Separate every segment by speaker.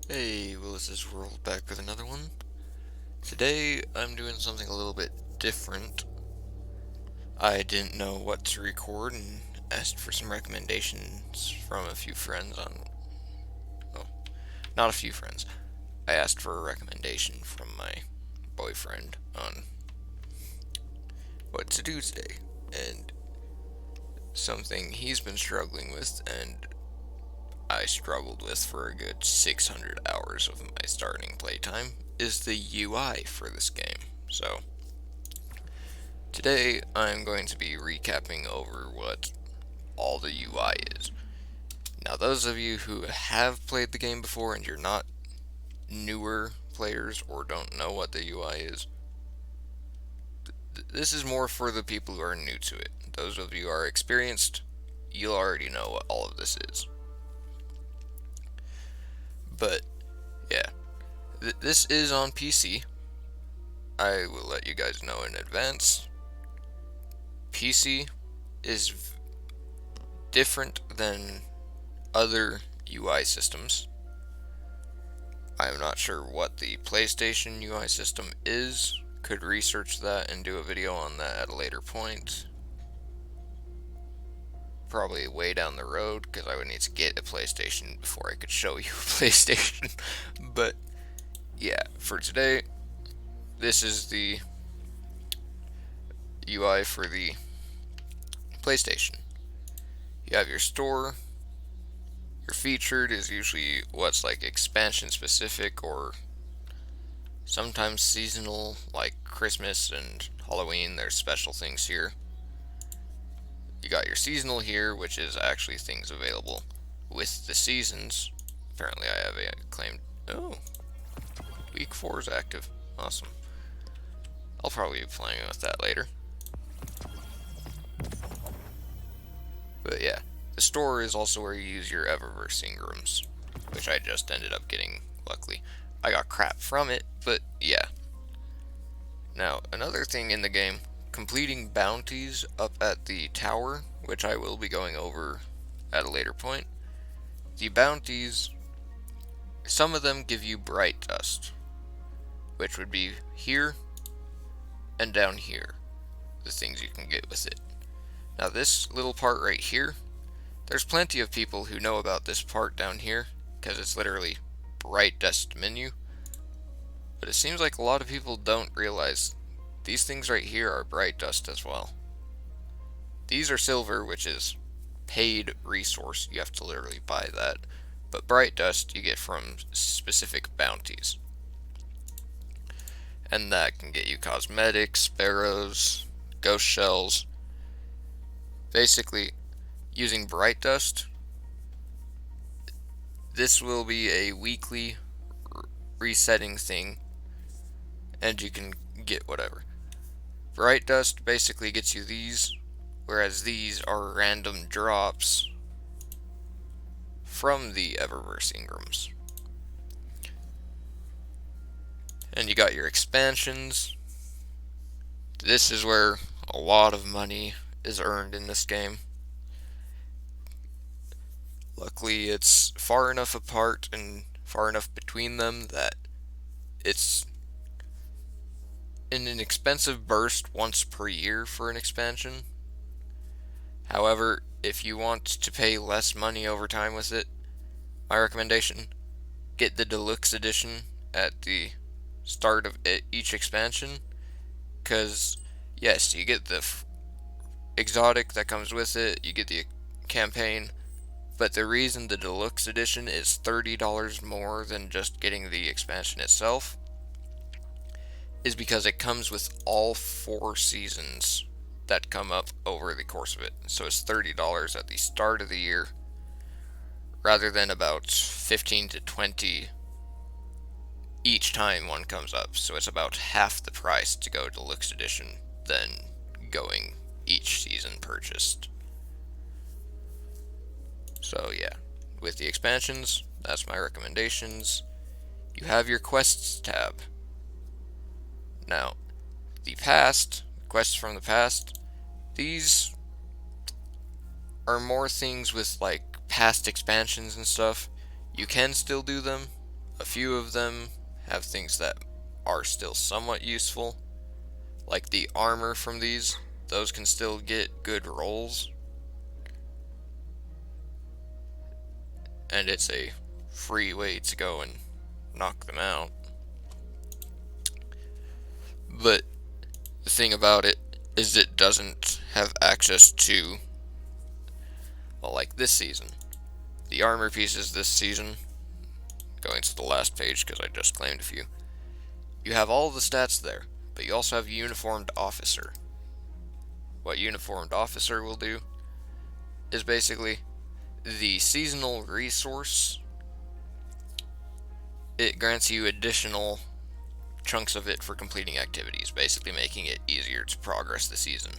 Speaker 1: Hey, Willis is World back with another one. Today I'm doing something a little bit different. I didn't know what to record and asked for some recommendations from a few friends on. Well, not a few friends. I asked for a recommendation from my boyfriend on what to do today. And something he's been struggling with and I struggled with for a good 600 hours of my starting playtime is the UI for this game. So, today I'm going to be recapping over what all the UI is. Now, those of you who have played the game before and you're not newer players or don't know what the UI is, this is more for the people who are new to it. Those of you who are experienced, you'll already know what all of this is. But, yeah, this is on PC. I will let you guys know in advance. PC is different than other UI systems. I'm not sure what the PlayStation UI system is. Could research that and do a video on that at a later point. Probably way down the road because I would need to get a PlayStation before I could show you a PlayStation. But yeah, for today, this is the UI for the PlayStation. You have your store. Your featured is usually what's like expansion specific or sometimes seasonal, like Christmas and Halloween. There's special things here. You got your seasonal here, which is actually things available with the seasons. Apparently, I have a claimed. Oh, week 4 is active. Awesome. I'll probably be playing with that later. But yeah, the store is also where you use your Eververse Ingrams, which I just ended up getting, luckily. I got crap from it, but yeah. Now, another thing in the game, completing bounties up at the tower, which I will be going over at a later point. The bounties, some of them give you bright dust, which would be here and down here, the things you can get with it. Now this little part right here, there's plenty of people who know about this part down here, because it's literally bright dust menu, but it seems like a lot of people don't realize these things right here are bright dust as well. These are silver, which is paid resource, you have to literally buy that, but bright dust you get from specific bounties. And that can get you cosmetics, sparrows, ghost shells. Basically, using bright dust, this will be a weekly resetting thing, and you can get whatever. Bright dust basically gets you these, whereas these are random drops from the Eververse Ingrams. And you got your expansions. This is where a lot of money is earned in this game. Luckily, it's far enough apart and far enough between them that it's in an expensive burst once per year for an expansion. However, if you want to pay less money over time with it, my recommendation, get the deluxe edition at the start of each expansion, because yes, you get the exotic that comes with it, you get the campaign, but the reason the deluxe edition is $30 more than just getting the expansion itself is because it comes with all 4 seasons that come up over the course of it. So it's $30 at the start of the year rather than about 15 to 20 each time one comes up. So it's about half the price to go deluxe edition than going each season purchased. So yeah, with the expansions, that's my recommendations. You have your quests tab. Now, the past, quests from the past, these are more things with like past expansions and stuff. You can still do them, A few of them have things that are still somewhat useful, like the armor from these. Those can still get good rolls, and it's a free way to go and knock them out. But the thing about it is it doesn't have access to, well, like this season. The armor pieces this season, going to the last page because I just claimed a few, you have all the stats there, but you also have Uniformed Officer. What Uniformed Officer will do is basically the seasonal resource. It grants you additional chunks of it for completing activities, basically making it easier to progress the season.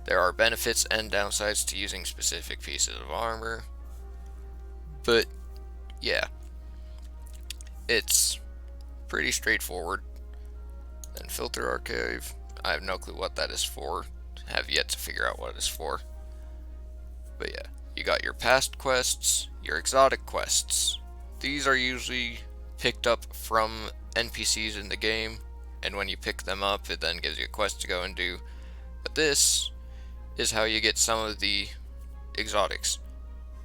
Speaker 1: There are benefits and downsides to using specific pieces of armor, but yeah, it's pretty straightforward. Then Filter Archive, I have no clue what that is for, have yet to figure out what it's for. But yeah, you got your past quests, your exotic quests. These are usually picked up from NPCs in the game, and when you pick them up, it then gives you a quest to go and do. But this is how you get some of the exotics.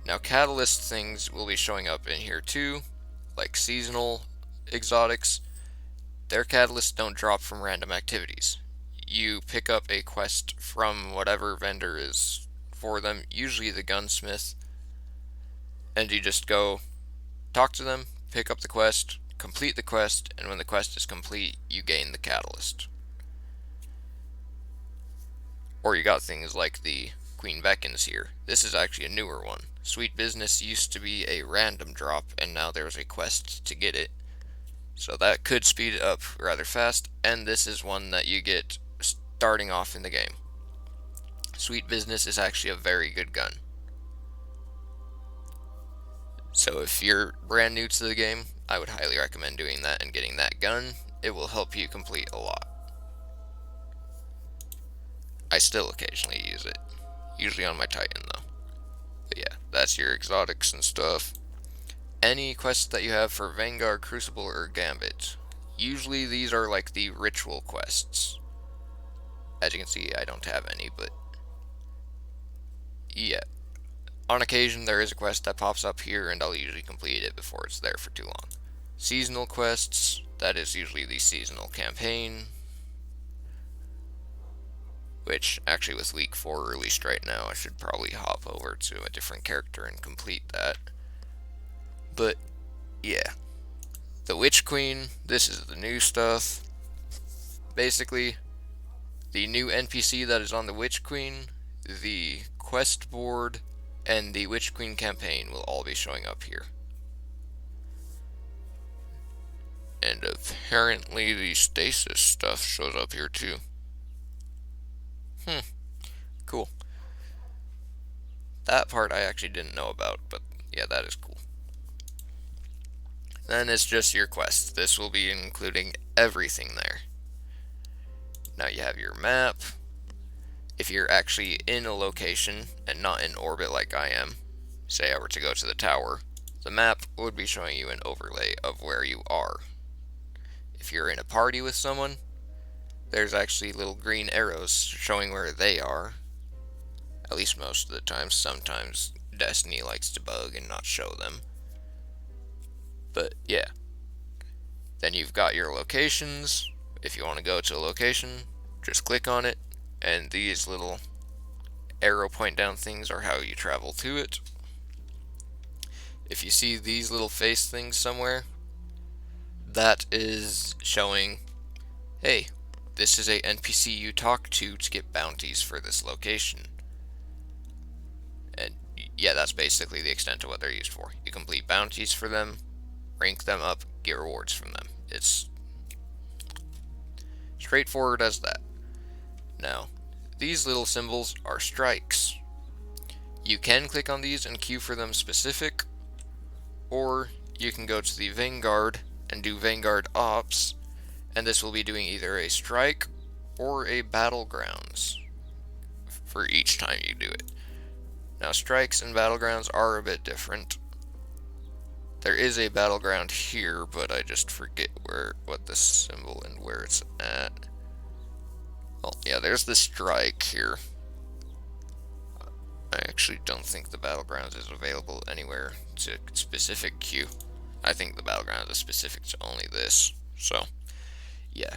Speaker 1: Now, catalyst things will be showing up in here too, like seasonal exotics. Their catalysts don't drop from random activities. You pick up a quest from whatever vendor is for them, usually the gunsmith, and you just go talk to them, pick up the quest, complete the quest, and when the quest is complete, you gain the catalyst. Or you got things like the Queen Beckons here. This is actually a newer one. Sweet Business used to be a random drop, and now there's a quest to get it. So that could speed it up rather fast, and this is one that you get starting off in the game. Sweet Business is actually a very good gun. So if you're brand new to the game, I would highly recommend doing that and getting that gun. It will help you complete a lot. I still occasionally use it, usually on my Titan though. But yeah, that's your exotics and stuff. Any quests that you have for Vanguard, Crucible, or Gambit. Usually these are like the ritual quests. As you can see, I don't have any, but yeah. On occasion, there is a quest that pops up here, and I'll usually complete it before it's there for too long. Seasonal quests, that is usually the seasonal campaign, which actually with week 4 released right now, I should probably hop over to a different character and complete that. But yeah, the Witch Queen, this is the new stuff. Basically, the new NPC that is on the Witch Queen, the quest board, and the Witch Queen campaign will all be showing up here. And apparently the stasis stuff shows up here too. Cool. That part I actually didn't know about, but yeah, that is cool. Then it's just your quests. This will be including everything there. Now you have your map. If you're actually in a location and not in orbit like I am, say I were to go to the tower, the map would be showing you an overlay of where you are. If you're in a party with someone, there's actually little green arrows showing where they are. At least most of the time. Sometimes Destiny likes to bug and not show them. But yeah. Then you've got your locations. If you want to go to a location, just click on it, and these little arrow point down things are how you travel to it. If you see these little face things somewhere, that is showing, hey, this is a NPC you talk to get bounties for this location. And yeah, that's basically the extent of what they're used for. You complete bounties for them, rank them up, get rewards from them. It's straightforward as that. Now, these little symbols are strikes. You can click on these and queue for them specific, or you can go to the Vanguard and do Vanguard Ops, and this will be doing either a strike or a battlegrounds for each time you do it. Now, strikes and battlegrounds are a bit different. There is a battleground here, but I just forget what the symbol and where it's at. Well, yeah, there's the strike here. I actually don't think the battlegrounds is available anywhere to specific queue. I think the battlegrounds is specific to only this. So, yeah.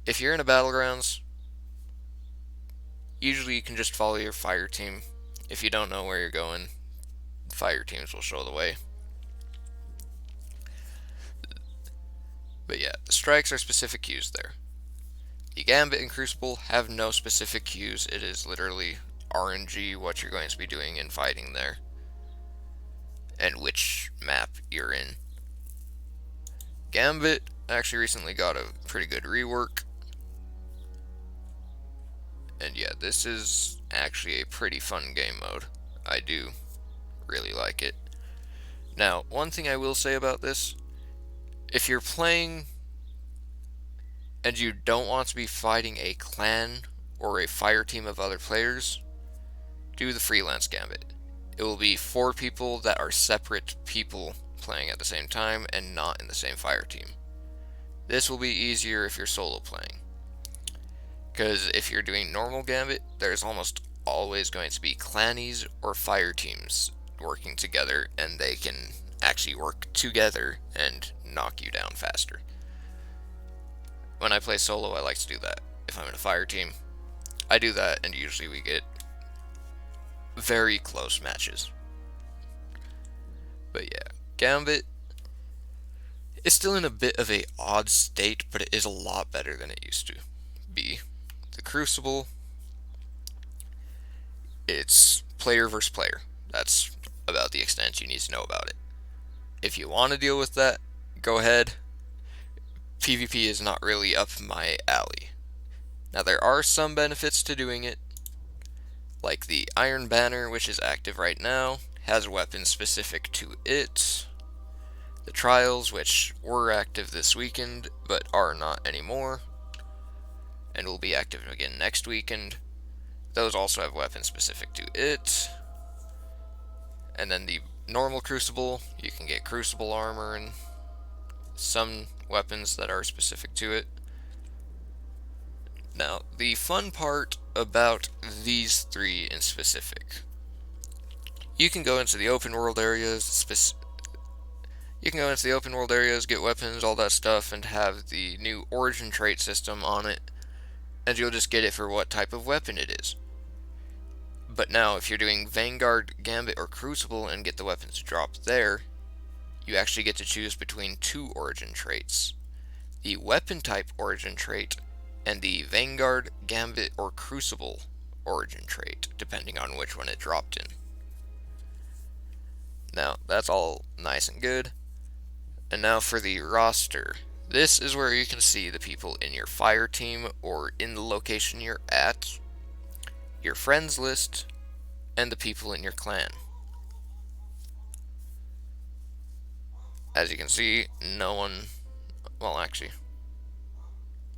Speaker 1: If you're in a battlegrounds, usually you can just follow your fire team. If you don't know where you're going, fire teams will show the way. But yeah, the strikes are specific queues there. The Gambit and Crucible have no specific queues. It is literally RNG what you're going to be doing in fighting there, and which map you're in. Gambit actually recently got a pretty good rework. And yeah, this is actually a pretty fun game mode. I do really like it. Now, one thing I will say about this, if you're playing and you don't want to be fighting a clan or a fire team of other players, do the freelance gambit. It will be 4 people that are separate people playing at the same time and not in the same fire team. This will be easier if you're solo playing, because if you're doing normal gambit, there's almost always going to be clannies or fire teams working together, and they can actually work together and knock you down faster. When I play solo, I like to do that. If I'm in a fire team, I do that, and usually we get very close matches. But yeah, Gambit is still in a bit of a odd state, but it is a lot better than it used to be. The Crucible, it's player versus player. That's about the extent you need to know about it. If you want to deal with that, go ahead. PvP is not really up my alley. Now, there are some benefits to doing it, like the Iron Banner, which is active right now, has weapons specific to it. The Trials, which were active this weekend, but are not anymore, and will be active again next weekend. Those also have weapons specific to it. And then the normal Crucible, you can get Crucible armor and some weapons that are specific to it. Now, the fun part about these 3 in specific, you can go into the open world areas, get weapons, all that stuff, and have the new origin trait system on it, and you'll just get it for what type of weapon it is. But now, if you're doing Vanguard, Gambit, or Crucible and get the weapons drop there, you actually get to choose between 2 origin traits. The weapon type origin trait and the Vanguard, Gambit, or Crucible origin trait, depending on which one it dropped in. Now, that's all nice and good. And now for the roster. This is where you can see the people in your fire team or in the location you're at, your friends list, and the people in your clan. As you can see, no one, well, actually,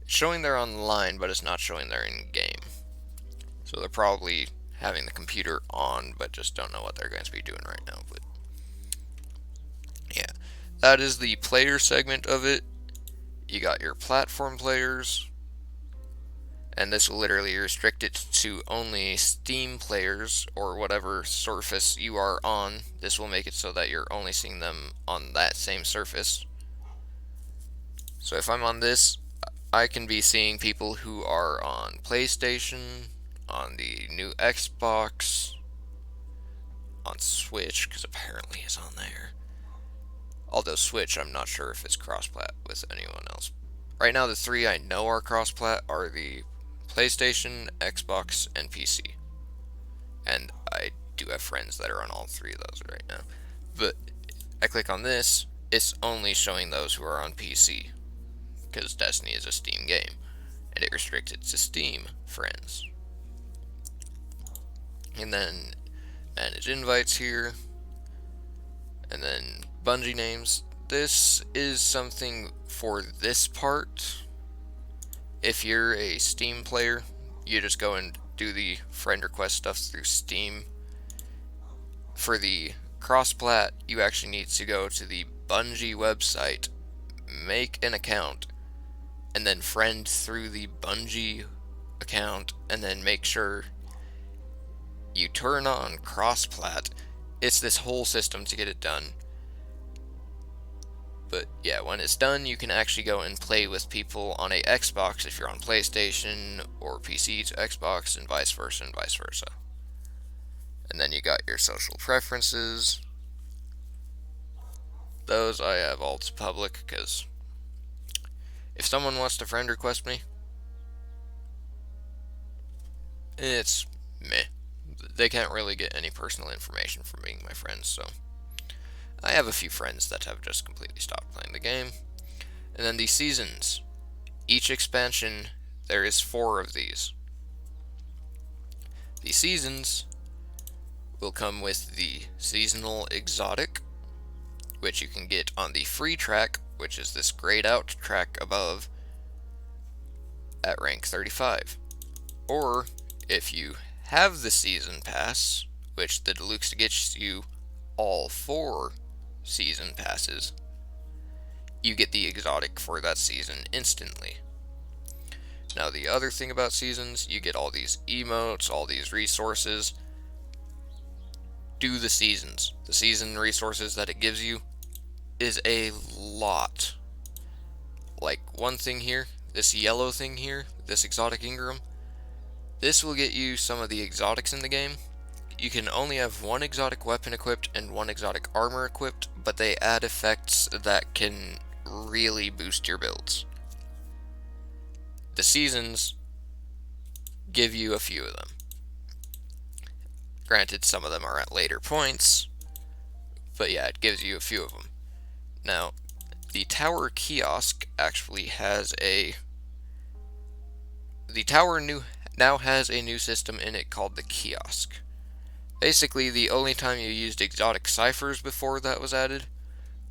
Speaker 1: it's showing they're online, but it's not showing they're in game. So they're probably having the computer on, but just don't know what they're going to be doing right now. But yeah, that is the player segment of it. You got your platform players, and this will literally restrict it to only Steam players or whatever surface you are on. This will make it so that you're only seeing them on that same surface. So if I'm on this, I can be seeing people who are on PlayStation, on the new Xbox, on Switch, because apparently it's on there. Although Switch, I'm not sure if it's cross-plat with anyone else. Right now, the 3 I know are cross-plat are the PlayStation, Xbox, and PC. And I do have friends that are on all 3 of those right now. But I click on this, it's only showing those who are on PC, because Destiny is a Steam game, and it restricts it to Steam friends. And then manage invites here, and then Bungie names. This is something for this part. If you're a Steam player, you just go and do the friend request stuff through Steam. For the cross-plat, you actually need to go to the Bungie website, make an account, and then friend through the Bungie account, and then make sure you turn on cross-plat. It's this whole system to get it done. But yeah, when it's done, you can actually go and play with people on a Xbox if you're on PlayStation, or PC to Xbox, and vice versa and vice versa. And then you got your social preferences. Those I have all to public, because if someone wants to friend request me, it's meh. They can't really get any personal information from being my friends, so I have a few friends that have just completely stopped playing the game. And then the seasons. Each expansion, there is 4 of these. The seasons will come with the seasonal exotic, which you can get on the free track, which is this grayed out track above, at rank 35. Or, if you have the season pass, which the deluxe gets you all 4 season passes, you get the exotic for that season instantly. Now, the other thing about seasons, you get all these emotes, all these resources. Do the seasons. The season resources that it gives you is a lot. Like, one thing here, this yellow thing here, this exotic Ingram, this will get you some of the exotics in the game. You can only have 1 exotic weapon equipped and 1 exotic armor equipped, but they add effects that can really boost your builds. The seasons give you a few of them. Granted, some of them are at later points, but yeah, it gives you a few of them. Now, the tower kiosk actually has a... The tower now has a new system in it called the kiosk. Basically, the only time you used exotic ciphers before that was added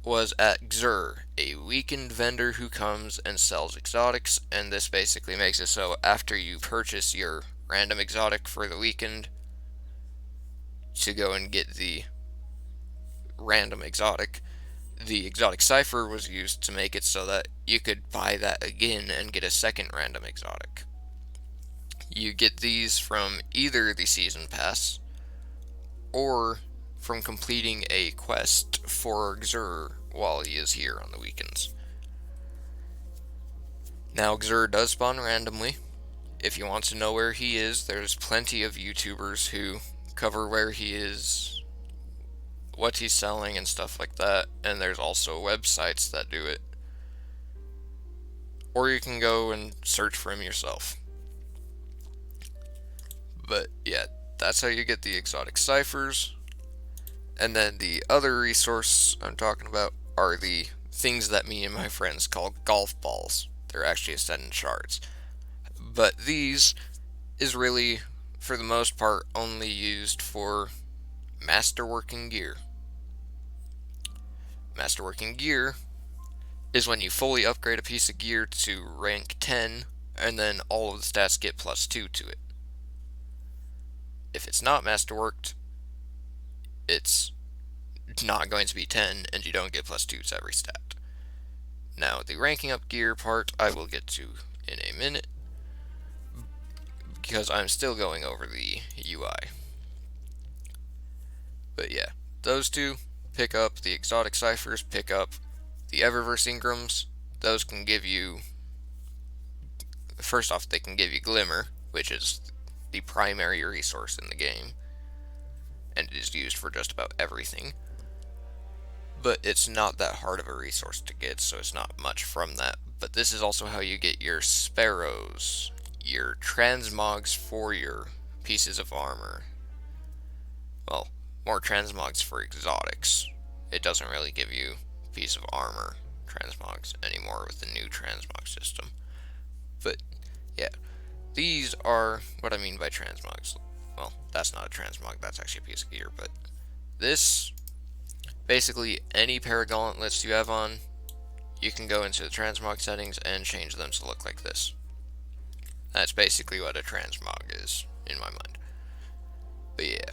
Speaker 1: was at Xur, a weakened vendor who comes and sells exotics, and this basically makes it so after you purchase your random exotic for the weakened, to go and get the random exotic, the exotic cipher was used to make it so that you could buy that again and get a second random exotic. You get these from either the season pass or from completing a quest for Xur while he is here on the weekends. Now, Xur does spawn randomly. If you want to know where he is, there's plenty of YouTubers who cover where he is, what he's selling, and stuff like that, and there's also websites that do it. Or you can go and search for him yourself. But yeah, that's how you get the exotic ciphers. And then the other resource I'm talking about are the things that me and my friends call golf balls. They're actually Ascendant shards. But these is really, for the most part, only used for masterworking gear. Masterworking gear is when you fully upgrade a piece of gear to rank 10, and then all of the stats get +2 to it. If it's not masterworked, it's not going to be 10, and you don't get +2 to every stat. Now, the ranking up gear part I will get to in a minute, because I'm still going over the UI. But yeah, those two, pick up the exotic ciphers, pick up the Eververse Ingrams. Those can give you, first off, they can give you Glimmer, which is the primary resource in the game, and it is used for just about everything. But it's not that hard of a resource to get, so it's not much from that. But this is also how you get your sparrows, your transmogs for your pieces of armor. Well, more transmogs for exotics. It doesn't really give you a piece of armor transmogs anymore with the new transmog system. But yeah, these are what I mean by transmogs. Well, that's not a transmog, that's actually a piece of gear, but this, basically any pair of gauntlets you have on, you can go into the transmog settings and change them to look like this. That's basically what a transmog is, in my mind. But yeah,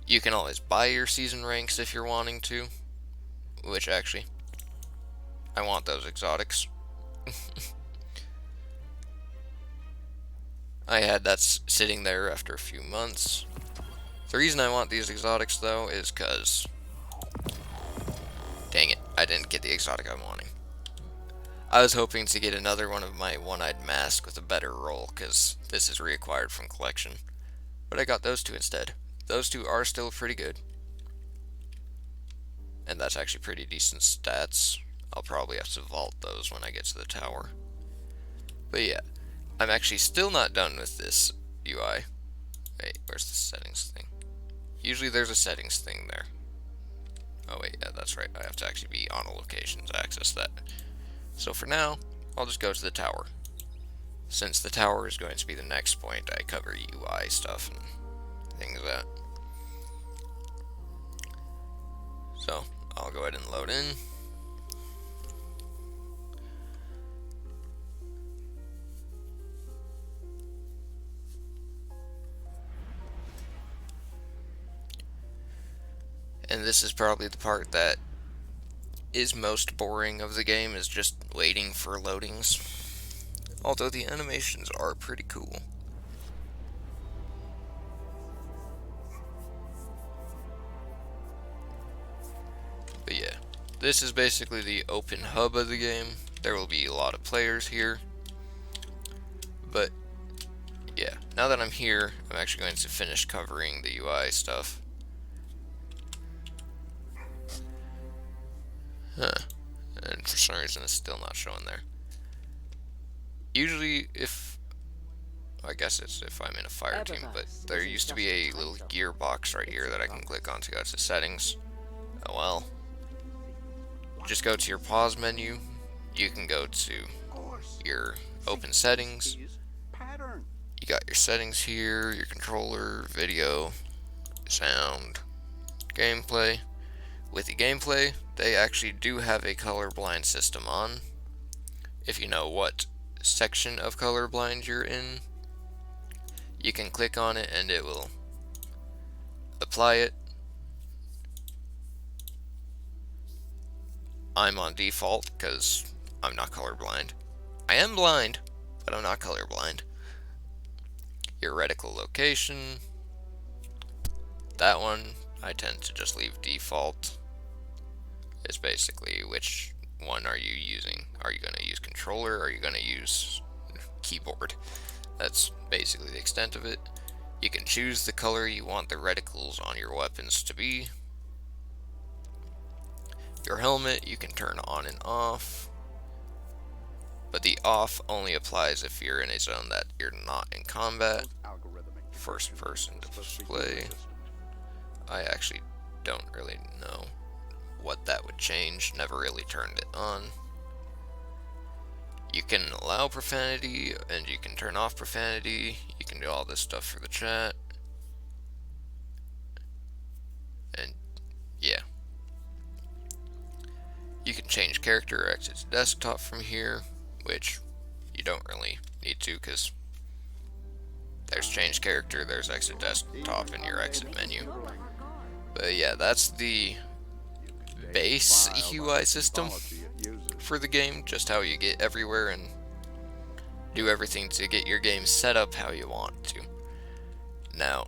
Speaker 1: You can always buy your season ranks if you're wanting to, which actually, I want those exotics. I had that sitting there after a few months. The reason I want these exotics though is because, dang it, I didn't get the exotic I'm wanting. I was hoping to get another one of my one-eyed mask with a better roll, because this is reacquired from collection. But I got those two instead. Those two are still pretty good. And that's actually pretty decent stats. I'll probably have to vault those when I get to the tower. But yeah, I'm actually still not done with this UI. Wait, where's the settings thing? Usually there's a settings thing there. Oh wait, yeah, that's right. I have to actually be on a location to access that. So for now, I'll just go to the tower. Since the tower is going to be the next point, I cover UI stuff and things like that. So, I'll go ahead and load in. And this is probably the part that is most boring of the game, is just waiting for loadings. Although the animations are pretty cool. But yeah, this is basically the open hub of the game. There will be a lot of players here. But yeah, now that I'm here, I'm actually going to finish covering the UI stuff. Huh. And for some reason it's still not showing there. Usually I guess it's if I'm in a fire team, but there used to be a little gearbox right here that I can click on to go to settings. Oh well. Just go to your pause menu. You can go to your open settings. You got your settings here, your controller, video, sound, gameplay. With the gameplay, they actually do have a colorblind system on. If you know what section of colorblind you're in, you can click on it and it will apply it. I'm on default because I'm not colorblind. I am blind, but I'm not colorblind. Your reticle location, that one I tend to just leave default. It's basically which one are you using. Are you going to use controller or are you going to use keyboard? That's basically the extent of it. You can choose the color you want the reticles on your weapons to be. Your helmet you can turn on and off, but the off only applies if you're in a zone that you're not in combat. First person display, I actually don't really know what that would change, never really turned it on. You can allow profanity and you can turn off profanity. You can do all this stuff for the chat. And yeah. You can change character or exit to desktop from here, which you don't really need to because there's change character, there's exit desktop in your exit menu. But yeah, that's the base UI system for the game, just how you get everywhere and do everything to get your game set up how you want to. Now,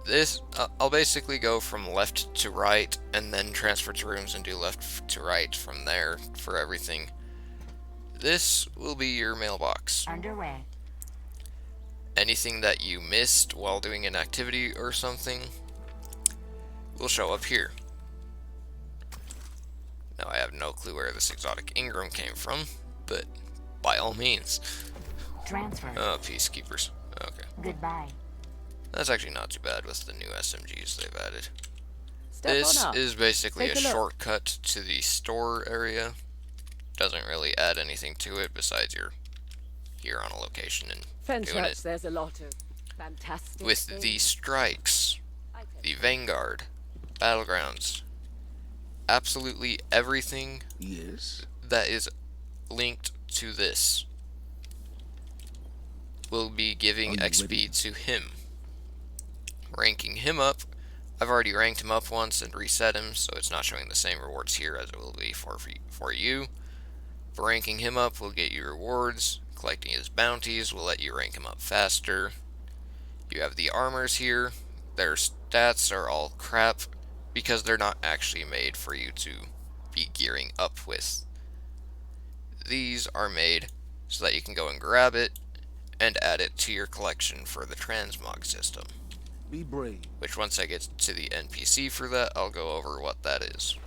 Speaker 1: this, I'll basically go from left to right and then transfer to rooms and do left to right from there for everything. This will be your mailbox.
Speaker 2: Underway.
Speaker 1: Anything that you missed while doing an activity or something will show up here. Now I have no clue where this exotic Ingram came from, but by all means.
Speaker 2: Transfer.
Speaker 1: Oh, peacekeepers. Okay.
Speaker 2: Goodbye.
Speaker 1: That's actually not too bad with the new SMGs they've added.
Speaker 3: Step
Speaker 1: This
Speaker 3: on up.
Speaker 1: is basically
Speaker 3: Take
Speaker 1: a
Speaker 3: a look.
Speaker 1: shortcut to the store area. Doesn't really add anything to it besides you're here on a location and
Speaker 3: Fence
Speaker 1: doing
Speaker 3: huts,
Speaker 1: it.
Speaker 3: there's a lot of fantastic
Speaker 1: With
Speaker 3: things.
Speaker 1: the strikes,
Speaker 3: I tend
Speaker 1: the Vanguard, Battlegrounds, absolutely everything
Speaker 4: Yes.
Speaker 1: that is linked to this will be giving
Speaker 4: Are you
Speaker 1: XP
Speaker 4: ready?
Speaker 1: to him. Ranking him up I've already ranked him up once and reset him, so it's not showing the same rewards here as it will be for you. But ranking him up will get you rewards. Collecting his bounties will let you rank him up faster. You have the armors here. Their stats are all crap because they're not actually made for you to be gearing up with. These are made so that you can go and grab it and add it to your collection for the transmog system.
Speaker 2: Be brave.
Speaker 1: Which once I get to the NPC for that, I'll go over what that is.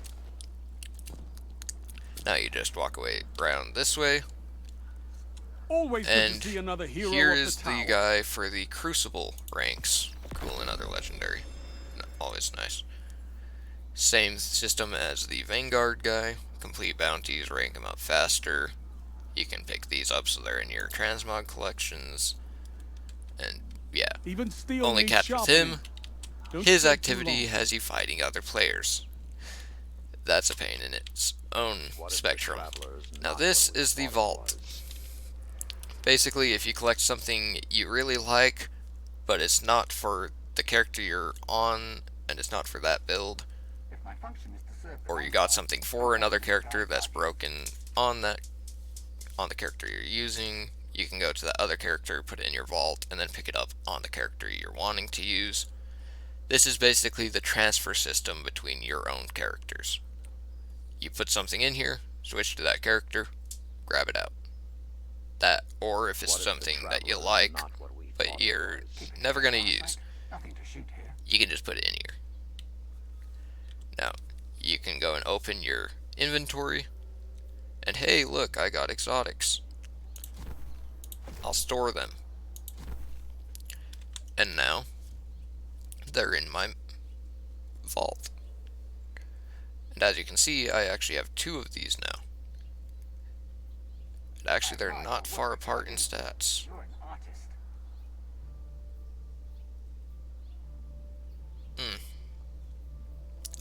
Speaker 1: Now you just walk away around this way.
Speaker 2: Always good
Speaker 1: And
Speaker 2: to see another hero
Speaker 1: here
Speaker 2: of
Speaker 1: is
Speaker 2: the tower.
Speaker 1: the guy for the Crucible ranks. Cool, another legendary. Always nice. Same system as the Vanguard guy. Complete bounties, rank him up faster. You can pick these up so they're in your transmog collections. And yeah,
Speaker 2: Even steel
Speaker 1: only
Speaker 2: needs
Speaker 1: catch with
Speaker 2: sharpening.
Speaker 1: him,
Speaker 2: Don't
Speaker 1: his
Speaker 2: stay too
Speaker 1: activity
Speaker 2: long.
Speaker 1: has you fighting other players. That's a pain in its own spectrum. Now this is the vault. Basically, if you collect something you really like, but it's not for the character you're on, and it's not for that build, or you got something for another character that's broken on the character you're using, you can go to that other character, put it in your vault, and then pick it up on the character you're wanting to use. This is basically the transfer system between your own characters. You put something in here, switch to that character, grab it out. That, or if it's something that you like, but you're never going to use, you can just put it in here. Now, you can go and open your inventory, and hey, look, I got exotics. I'll store them. And now, they're in my vault. And as you can see, I actually have 2 of these now. And actually, they're not far apart in stats.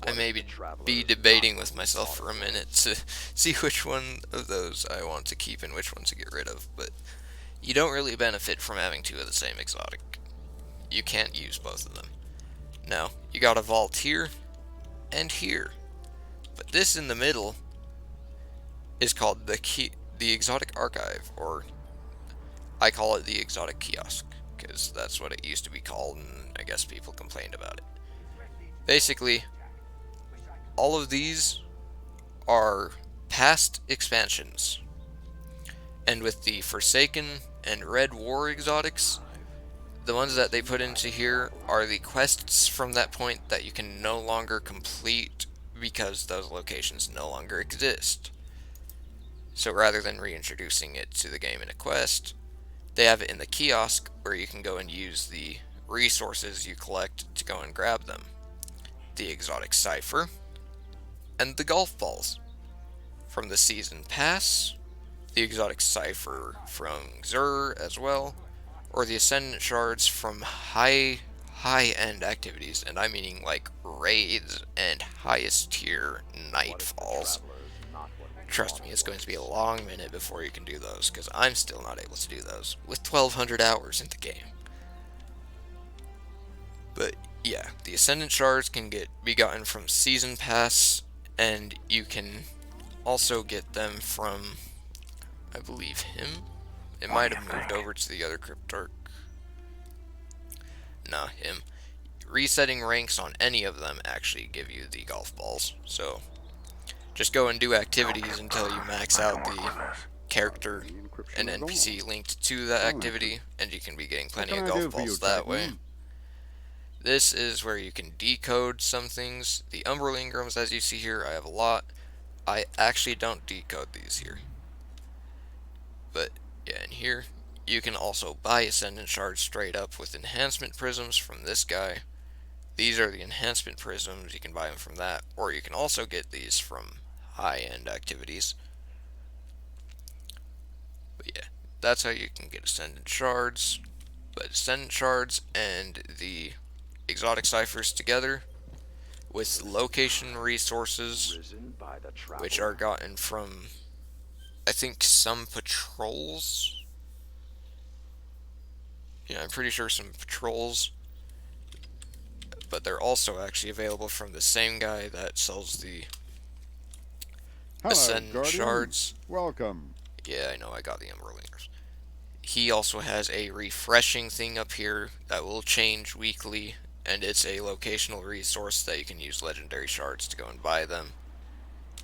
Speaker 1: I may be debating with myself for a minute to see which one of those I want to keep and which one to get rid of, but you don't really benefit from having 2 of the same exotic. You can't use both of them. Now, you got a vault here and here, but this in the middle is called the exotic archive, or I call it the exotic kiosk, because that's what it used to be called, and I guess people complained about it. Basically, all of these are past expansions, and with the Forsaken and Red War exotics, the ones that they put into here are the quests from that point that you can no longer complete because those locations no longer exist. So rather than reintroducing it to the game in a quest, they have it in the kiosk where you can go and use the resources you collect to go and grab them. The exotic cipher, and the golf balls. From the season pass, the exotic cipher from Xur as well, or the ascendant shards from high-end activities, and I'm meaning like raids and highest tier nightfalls. Trust me, it's going to be a long minute before you can do those, because I'm still not able to do those with 1200 hours in the game. But yeah, the Ascendant Shards can be gotten from Season Pass, and you can also get them from, I believe, him? It might have moved over to the other Cryptarch. Nah, him. Resetting ranks on any of them actually give you the golf balls, so just go and do activities until you max out the character and NPC linked to that activity, and you can be getting plenty of golf balls that way. This is where you can decode some things. The Umbral Ingrams, as you see here, I have a lot. I actually don't decode these here. But yeah, in here, you can also buy Ascendant Shards straight up with Enhancement Prisms from this guy. These are the Enhancement Prisms, you can buy them from that, or you can also get these from high-end activities. But yeah, that's how you can get Ascendant Shards. But Ascendant Shards and the exotic ciphers together with location resources, which are gotten from, I think, some patrols. Yeah, I'm pretty sure some patrols. but they're also actually available from the same guy that sells the
Speaker 4: Hello,
Speaker 1: Ascend
Speaker 4: Guardian.
Speaker 1: shards.
Speaker 4: Welcome.
Speaker 1: Yeah, I know, I got the Emerald Lingers. He also has a refreshing thing up here that will change weekly, and it's a locational resource that you can use legendary shards to go and buy them.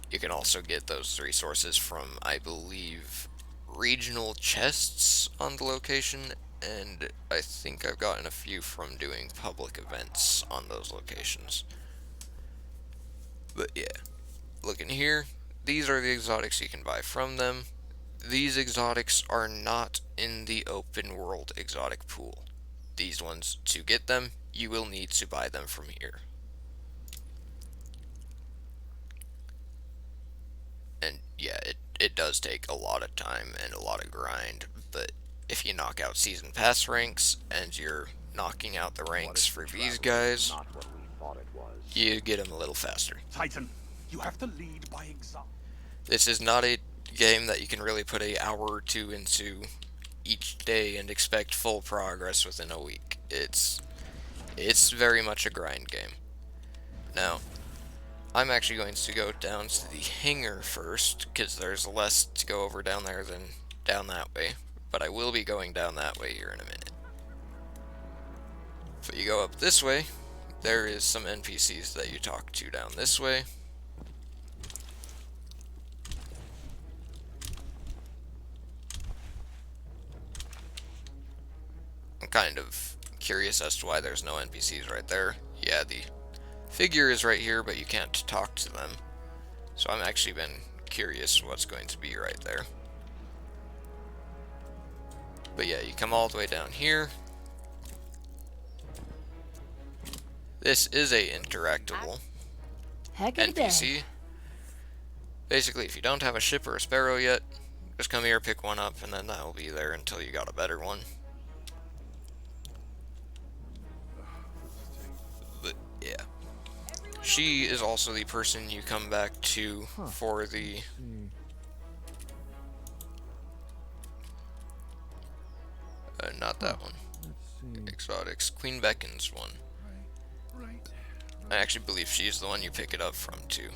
Speaker 1: You can also get those resources from, I believe, regional chests on the location, and I think I've gotten a few from doing public events on those locations. But yeah, looking here, these are the exotics you can buy from them. These exotics are not in the open world exotic pool. These ones, to get them, you will need to buy them from here. And yeah, it does take a lot of time and a lot of grind, but if you knock out season pass ranks and you're knocking out the ranks for these guys, you get them a little faster.
Speaker 2: Titan, you have to lead by example.
Speaker 1: This is not a game that you can really put an hour or two into each day and expect full progress within a week. It's very much a grind game. Now, I'm actually going to go down to the hangar first, because there's less to go over down there than down that way. But I will be going down that way here in a minute. If you go up this way, there is some NPCs that you talk to down this way. I'm kind of curious as to why there's no NPCs right there. Yeah, the figure is right here, but you can't talk to them. So I'm actually been curious what's going to be right there. But yeah, you come all the way down here. This is a interactable
Speaker 3: Heck of a day.
Speaker 1: NPC. Basically, if you don't have a ship or a sparrow yet, just come here, pick one up, and then that will be there until you got a better one. But yeah. She is also the person you come back to for the not that one. Exotics. Queen Beckon's one. I actually believe she's the one you pick it up from too.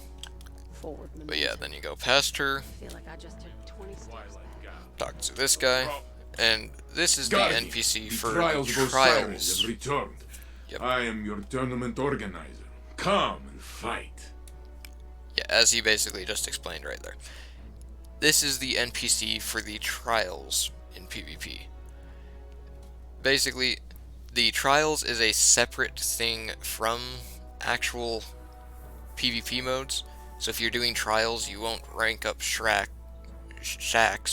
Speaker 3: Forward
Speaker 1: But yeah, then you go past her,
Speaker 3: I feel like I just took 20 steps back.
Speaker 1: talk to this guy, and this is the
Speaker 5: Guardian,
Speaker 1: NPC
Speaker 5: the
Speaker 1: for
Speaker 5: trials
Speaker 1: the
Speaker 5: of Osiris
Speaker 1: trials.
Speaker 5: have returned.
Speaker 1: Yep.
Speaker 5: I am your tournament organizer. Come and fight.
Speaker 1: Yeah, as he basically just explained right there. This is the NPC for the trials in PvP. Basically, the trials is a separate thing from actual PvP modes. So if you're doing trials, you won't rank up Shax,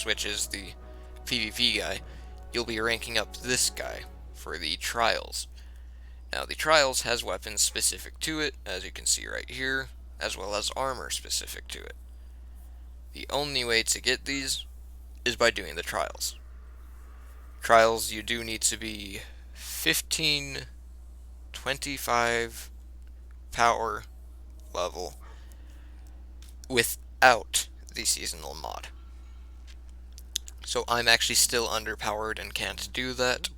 Speaker 1: which is the PvP guy. You'll be ranking up this guy for the trials. Now, the trials has weapons specific to it, as you can see right here, as well as armor specific to it. The only way to get these is by doing the trials. Trials, you do need to be 1525 power level without the seasonal mod. So I'm actually still underpowered and can't do that.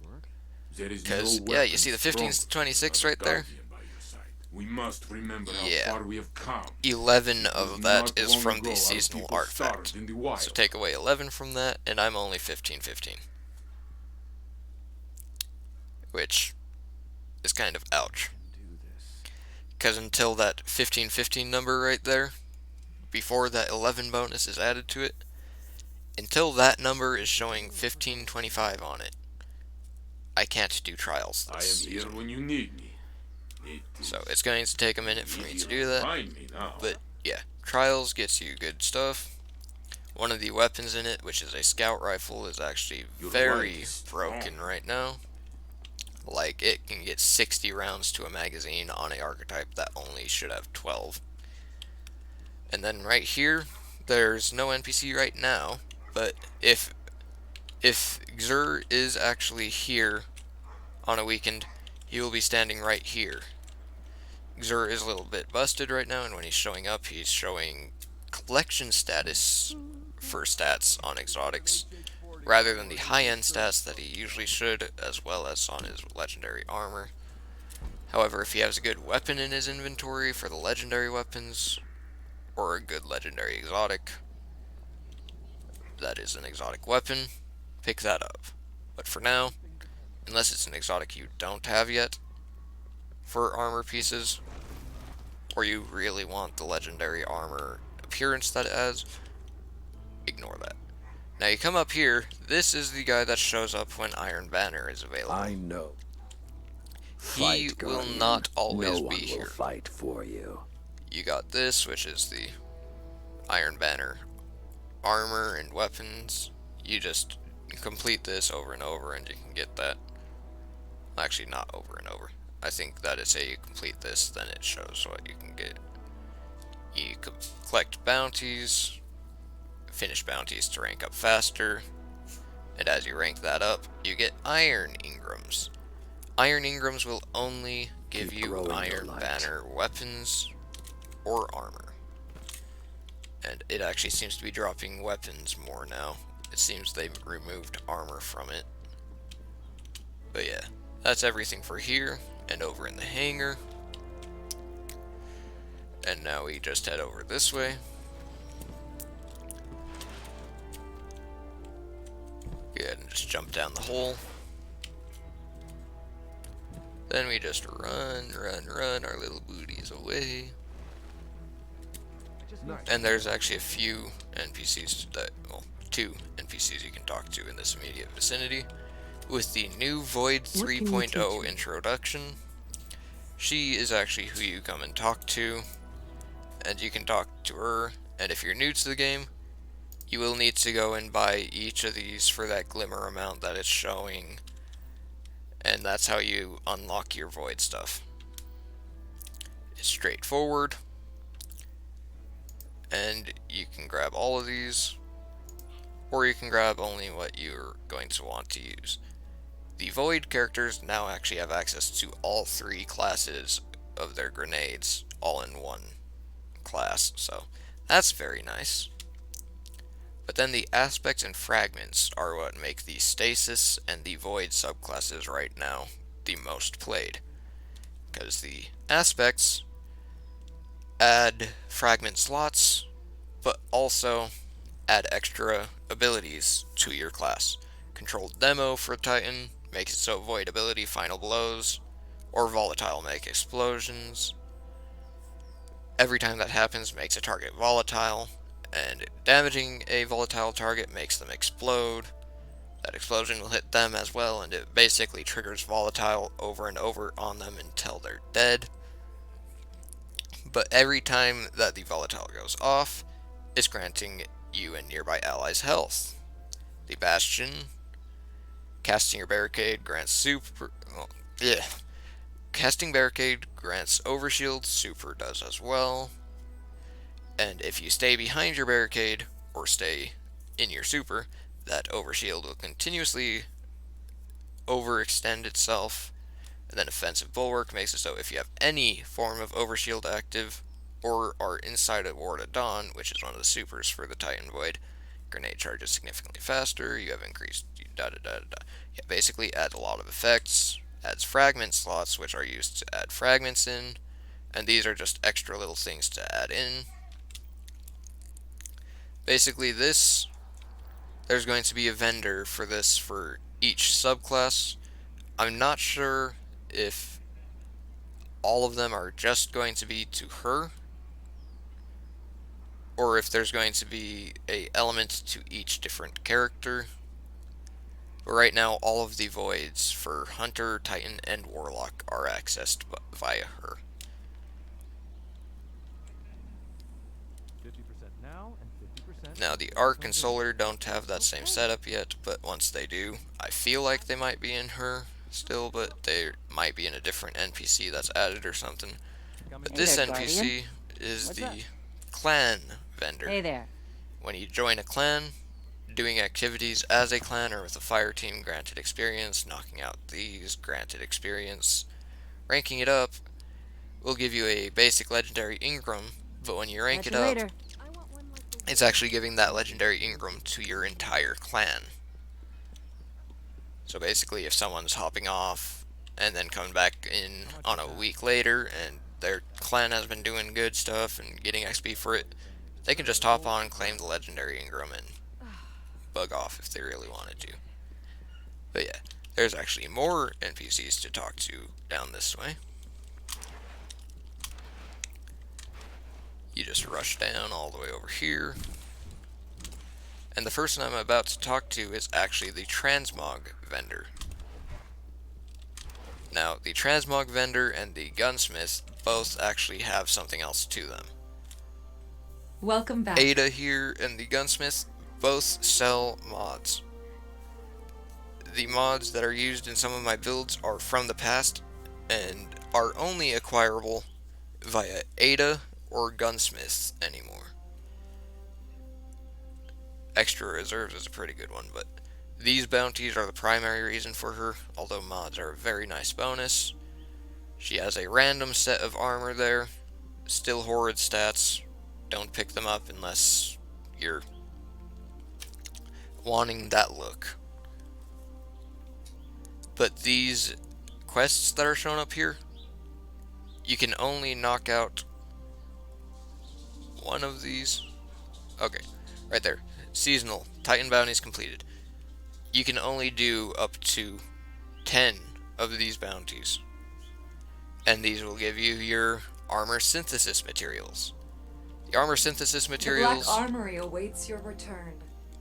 Speaker 1: Because, yeah, you see the 15 to 26 right there?
Speaker 5: We must remember
Speaker 1: Yeah.
Speaker 5: how far we have come.
Speaker 1: 11
Speaker 5: It
Speaker 1: of
Speaker 5: was
Speaker 1: that
Speaker 5: not
Speaker 1: is
Speaker 5: long
Speaker 1: from
Speaker 5: ago
Speaker 1: the
Speaker 5: our
Speaker 1: seasonal
Speaker 5: people
Speaker 1: artifact.
Speaker 5: starved in the wild.
Speaker 1: So take away 11 from that, and I'm only 1515. Which is kind of ouch. Because until that 1515 number right there, before that 11 bonus is added to it, until that number is showing 1525 on it, I can't do trials
Speaker 5: I am
Speaker 1: this
Speaker 5: here
Speaker 1: season.
Speaker 5: when you need me. It
Speaker 1: So
Speaker 5: is
Speaker 1: it's going to take a minute for me
Speaker 5: easier
Speaker 1: to do that.
Speaker 5: Find me now.
Speaker 1: But yeah, trials gets you good stuff. One of the weapons in it, which is a scout rifle, is actually
Speaker 5: Your
Speaker 1: very
Speaker 5: light is strong.
Speaker 1: broken right now. Like, it can get 60 rounds to a magazine on a archetype that only should have 12. And then right here, there's no NPC right now, but if Xur is actually here on a weekend, he will be standing right here. Xur is a little bit busted right now, and when he's showing up, he's showing collection status for stats on exotics, rather than the high-end stats that he usually should, as well as on his legendary armor. However, if he has a good weapon in his inventory for the legendary weapons, or a good legendary exotic, that is an exotic weapon, pick that up. But for now, unless it's an exotic you don't have yet for armor pieces, or you really want the legendary armor appearance that it has, ignore that. Now you come up here, this is the guy that shows up when Iron Banner is available.
Speaker 6: I know.
Speaker 1: He
Speaker 6: Fight,
Speaker 1: will
Speaker 6: Guardian.
Speaker 1: not always
Speaker 6: no
Speaker 1: be
Speaker 6: one
Speaker 1: here.
Speaker 6: will fight for you.
Speaker 1: You got this, which is the Iron Banner armor and weapons. You just complete this over and over and you can get that. Actually, not over and over. I think that is say you complete this, then it shows what you can get. You can collect bounties, finish bounties to rank up faster, and as you rank that up, you get Iron Ingrams. Iron Ingrams will only give
Speaker 6: Keep
Speaker 1: you
Speaker 6: growing your
Speaker 1: Iron
Speaker 6: light.
Speaker 1: Banner weapons or armor. And it actually seems to be dropping weapons more now. It seems they've removed armor from it. But yeah, that's everything for here and over in the hangar. And now we just head over this way. Go ahead and just jump down the hole. Then we just run our little booties away. And there's actually a few NPCs that, well, 2 NPCs you can talk to in this immediate vicinity. With the new Void
Speaker 3: What can you
Speaker 1: 3.0
Speaker 3: teach me?
Speaker 1: introduction, she is actually who you come and talk to, and you can talk to her. And if you're new to the game, you will need to go and buy each of these for that glimmer amount that it's showing, and that's how you unlock your Void stuff. It's straightforward, and you can grab all of these, or you can grab only what you're going to want to use. The Void characters now actually have access to all 3 classes of their grenades, all in one class, so that's very nice. But then the aspects and fragments are what make the stasis and the Void subclasses right now the most played. Because the aspects add fragment slots, but also add extra abilities to your class. Controlled Demo for Titan makes it so Void ability final blows, or Volatile make explosions. Every time that happens makes a target volatile, and damaging a volatile target makes them explode. That explosion will hit them as well, and it basically triggers volatile over and over on them until they're dead. But every time that the volatile goes off, it's granting you and nearby allies health. The Bastion, casting your barricade grants super. Well, yeah. Casting barricade grants overshield, super does as well. And if you stay behind your barricade, or stay in your super, that overshield will continuously overextend itself. And then offensive bulwark makes it so if you have any form of overshield active, or are inside a ward of dawn, which is one of the supers for the Titan Void, grenade charges significantly faster, you have increased Yeah, basically adds a lot of effects, adds fragment slots, which are used to add fragments in, and these are just extra little things to add in. Basically there's going to be a vendor for this for each subclass. I'm not sure if all of them are just going to be to her, or if there's going to be a element to each different character. But right now all of the voids for Hunter, Titan, and Warlock are accessed via her.
Speaker 7: 50% now and 50%.
Speaker 1: Now the Arc and Solar don't have that same setup yet, but once they do, I feel like they might be in her still, but they might be in a different NPC that's added or something. But
Speaker 3: Hey
Speaker 1: this
Speaker 3: there,
Speaker 1: NPC
Speaker 3: Guardian.
Speaker 1: is
Speaker 3: What's
Speaker 1: the
Speaker 3: up?
Speaker 1: Clan Vendor.
Speaker 3: Hey there.
Speaker 1: When you join a clan, doing activities as a clan or with a fire team granted experience, knocking out these granted experience, ranking it up will give you a basic legendary Ingram, but when you rank
Speaker 3: Catch
Speaker 1: it
Speaker 3: you
Speaker 1: up,
Speaker 3: later.
Speaker 1: it's actually giving that legendary Ingram to your entire clan. So basically if someone's hopping off and then come back in on a week later and their clan has been doing good stuff and getting XP for it, they can just hop on and claim the legendary Ingram and bug off if they really wanted to. But yeah, there's actually more NPCs to talk to down this way. You just rush down all the way over here. And the person I'm about to talk to is actually the Transmog Vendor. Now, the Transmog Vendor and the Gunsmith both actually have something else to them.
Speaker 6: Welcome back.
Speaker 1: Ada here and the Gunsmith both sell mods. The mods that are used in some of my builds are from the past and are only acquirable via Ada or Gunsmith anymore. Extra Reserves is a pretty good one, but these bounties are the primary reason for her, although mods are a very nice bonus. She has a random set of armor there, still horrid stats. Don't pick them up unless you're wanting that look. But these quests that are shown up here, you can only knock out one of these. Okay, right there. Seasonal. Titan bounties completed. You can only do up to 10 of these bounties. And these will give you your armor synthesis materials. The armor synthesis materials
Speaker 6: The Black Armory awaits your return.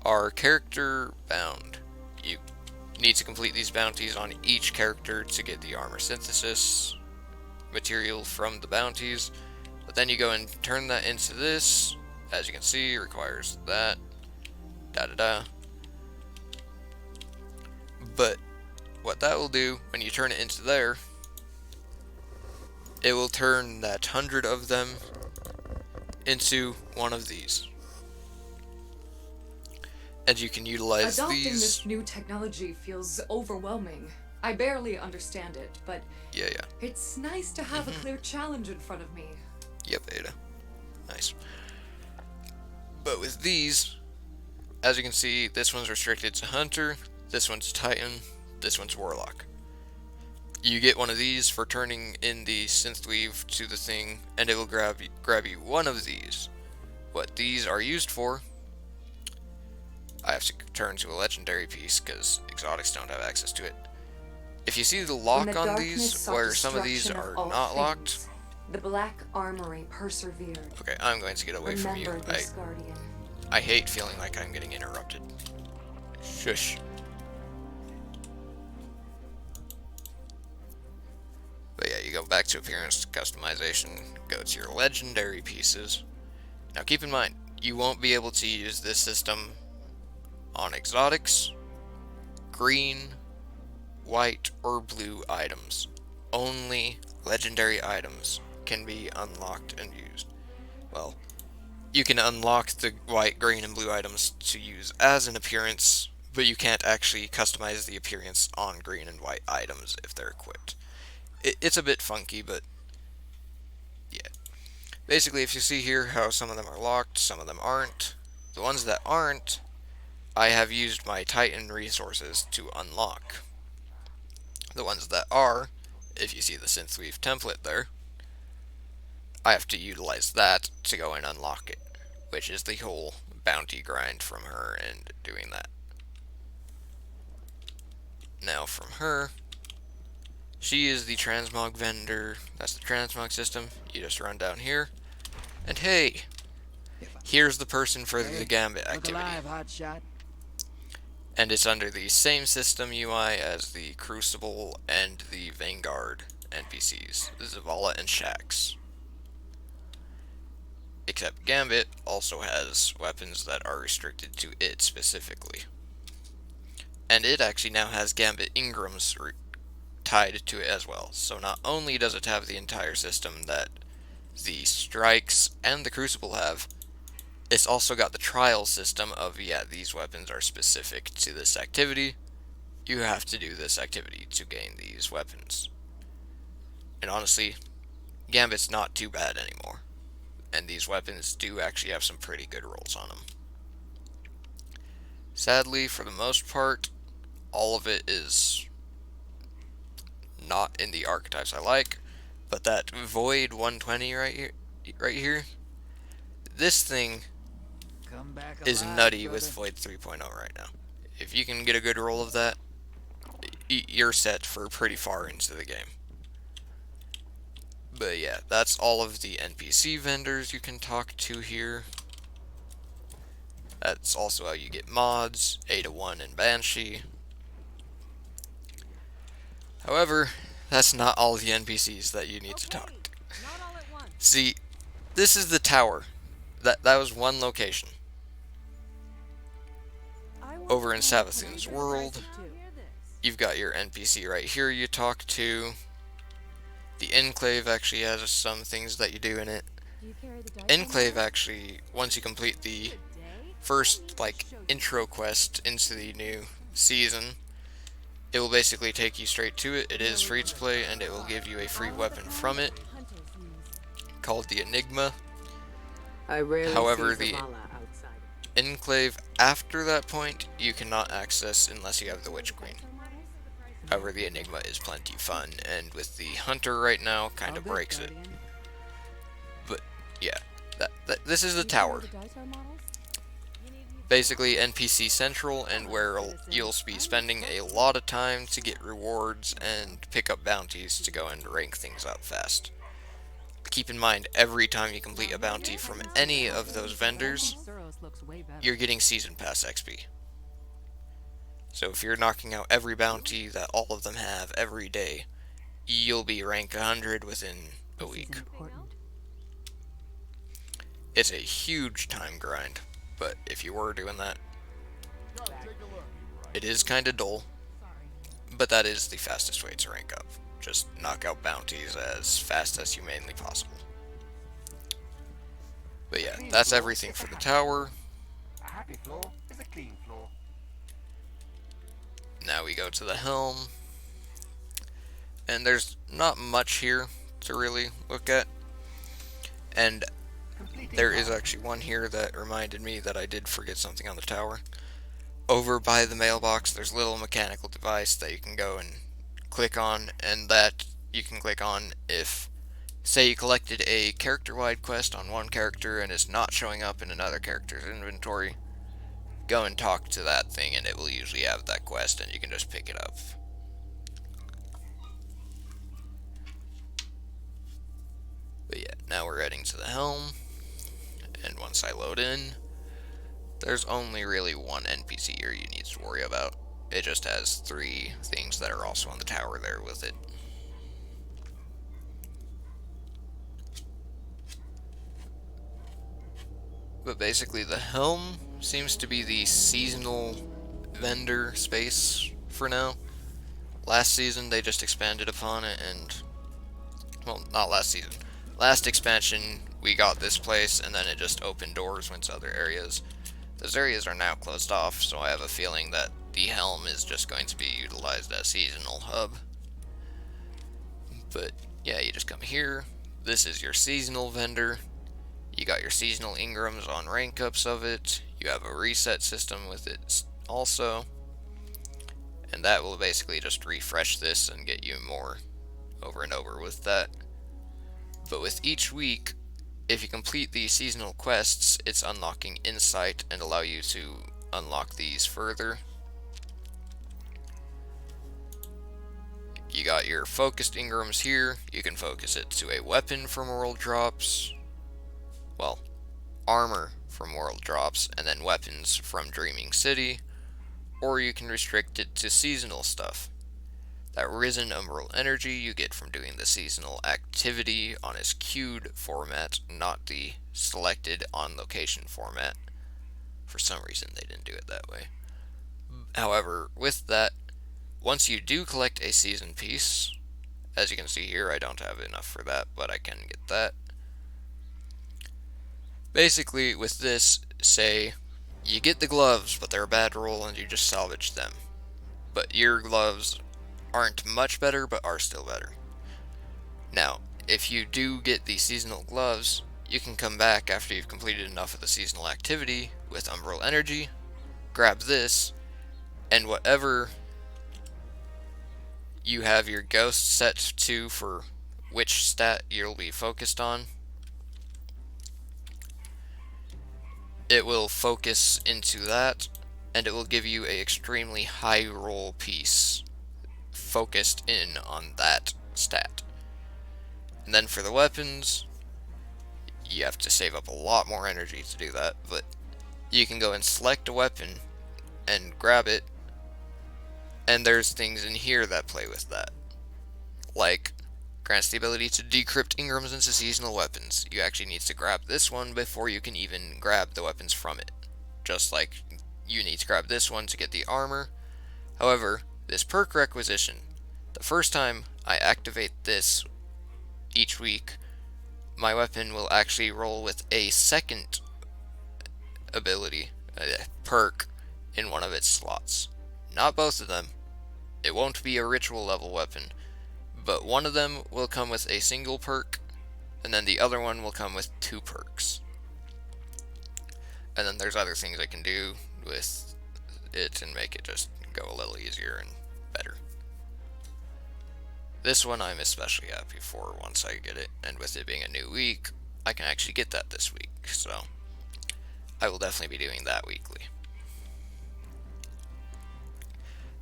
Speaker 1: are character bound. You need to complete these bounties on each character to get the armor synthesis material from the bounties. But then you go and turn that into this. As you can see, it requires that. But what that will do when you turn it into there, it will turn that 100 of them into one of these. And you can utilize
Speaker 6: Adopting
Speaker 1: these.
Speaker 6: this new technology feels overwhelming. I barely understand it, but
Speaker 1: Yeah.
Speaker 6: it's nice to have a clear challenge in front of me.
Speaker 1: Yep, Ada. Nice. But with these, as you can see, this one's restricted to Hunter, this one's Titan, this one's Warlock. You get one of these for turning in the Synthweave to the thing, and it will grab you one of these. What these are used for, I have to turn to a legendary piece because exotics don't have access to it. If you see the lock
Speaker 6: When the
Speaker 1: on
Speaker 6: darkness
Speaker 1: these,
Speaker 6: sought
Speaker 1: where some of these
Speaker 6: destruction
Speaker 1: are
Speaker 6: of all
Speaker 1: not locked.
Speaker 6: things, the Black Armory persevered.
Speaker 1: Okay, I'm going to get away from you.
Speaker 6: Remember this, Guardian.
Speaker 1: I hate feeling like I'm getting interrupted. Shush. But yeah, you go back to appearance customization, go to your legendary pieces. Now keep in mind, you won't be able to use this system on exotics, green, white, or blue items. Only legendary items can be unlocked and used. Well, you can unlock the white, green, and blue items to use as an appearance, but you can't actually customize the appearance on green and white items if they're equipped. It's a bit funky, but yeah. Basically, if you see here how some of them are locked, some of them aren't. The ones that aren't, I have used my Titan resources to unlock. The ones that are, if you see the Synthweave template there, I have to utilize that to go and unlock it, which is the whole bounty grind from her and doing that. Now from her, she is the Transmog Vendor. That's the Transmog system. You just run down here, and hey, here's the person for the Gambit activity. And it's under the same system UI as the Crucible and the Vanguard NPCs, Zavala and Shax. Except Gambit also has weapons that are restricted to it specifically. And it actually now has Gambit Ingrams tied to it as well. So not only does it have the entire system that the Strikes and the Crucible have, it's also got the trial system of, yeah, these weapons are specific to this activity. You have to do this activity to gain these weapons. And honestly, Gambit's not too bad anymore. And these weapons do actually have some pretty good rolls on them. Sadly, for the most part, all of it is not in the archetypes I like, but that Void 120 right here, this thing is nutty with Void 3.0 right now. If you can get a good roll of that, you're set for pretty far into the game. But yeah, that's all of the NPC vendors you can talk to here. That's also how you get mods, A1 and Banshee. However, that's not all the NPCs that you need to talk to. See, this is the tower. That was one location. Over in Savathun's world, you've got your NPC right here you talk to. The Enclave actually has some things that you do in it. Enclave actually, once you complete the first like intro quest into the new season, it will basically take you straight to it. It is free to play, and it will give you a free weapon from it called the Enigma. However, the Enclave after that point you cannot access unless you have the Witch Queen. However, the Enigma is plenty fun, and with the Hunter right now, kind of breaks it. But yeah, this is the tower. Basically NPC Central, and where you'll be spending a lot of time to get rewards and pick up bounties to go and rank things up fast. Keep in mind, every time you complete a bounty from any of those vendors, you're getting Season Pass XP. So if you're knocking out every bounty that all of them have every day, you'll be rank 100 within a week. It's a huge time grind, but if you were doing that, it is kind of dull, but that is the fastest way to rank up. Just knock out bounties as fast as humanly possible. But yeah, that's everything for the tower.
Speaker 2: A happy floor is a clean floor.
Speaker 1: Now we go to the Helm, and there's not much here to really look at. And there is actually one here that reminded me that I did forget something on the tower. Over by the mailbox, there's a little mechanical device that you can go and click on, and that you can click on if, say, you collected a character-wide quest on one character and it's not showing up in another character's inventory. Go and talk to that thing, and it will usually have that quest, and you can just pick it up. But yeah, now we're heading to the Helm, and once I load in, there's only really one NPC here you need to worry about. It just has 3 things that are also on the tower there with it. But basically the Helm seems to be the seasonal vendor space for now. Last season they just expanded upon it, and, well, not last season. Last expansion we got this place, and then it just opened doors, went to other areas. Those areas are now closed off, so I have a feeling that the Helm is just going to be utilized as seasonal hub. But yeah, you just come here. This is your seasonal vendor. You got your seasonal Ingrams on rank ups of it. You have a reset system with it also. And that will basically just refresh this and get you more over and over with that. But with each week, if you complete the seasonal quests, it's unlocking insight and allow you to unlock these further. You got your focused Ingrams here. You can focus it to a weapon from world drops. Well, armor from world drops, and then weapons from Dreaming City. Or you can restrict it to seasonal stuff. That Risen Umbral Energy you get from doing the seasonal activity on its queued format, not the selected on location format. For some reason they didn't do it that way. However, with that, once you do collect a season piece, as you can see here, I don't have enough for that, but I can get that. Basically, with this, say, you get the gloves, but they're a bad roll and you just salvage them. But your gloves aren't much better, but are still better. Now, if you do get the seasonal gloves, you can come back after you've completed enough of the seasonal activity with Umbral Energy, grab this, and whatever you have your ghost set to for which stat you'll be focused on, it will focus into that, and it will give you a extremely high roll piece focused in on that stat. And then for the weapons, you have to save up a lot more energy to do that, but you can go and select a weapon and grab it, and there's things in here that play with that. Like, grants the ability to decrypt Ingrams into seasonal weapons. You actually need to grab this one before you can even grab the weapons from it. Just like you need to grab this one to get the armor. However, this perk requisition, the first time I activate this each week, my weapon will actually roll with a second ability, perk, in one of its slots. Not both of them. It won't be a ritual level weapon, but one of them will come with a single perk, and then the other one will come with 2 perks. And then there's other things I can do with it and make it just go a little easier and better. This one I'm especially happy for once I get it, and with it being a new week, I can actually get that this week, so I will definitely be doing that weekly.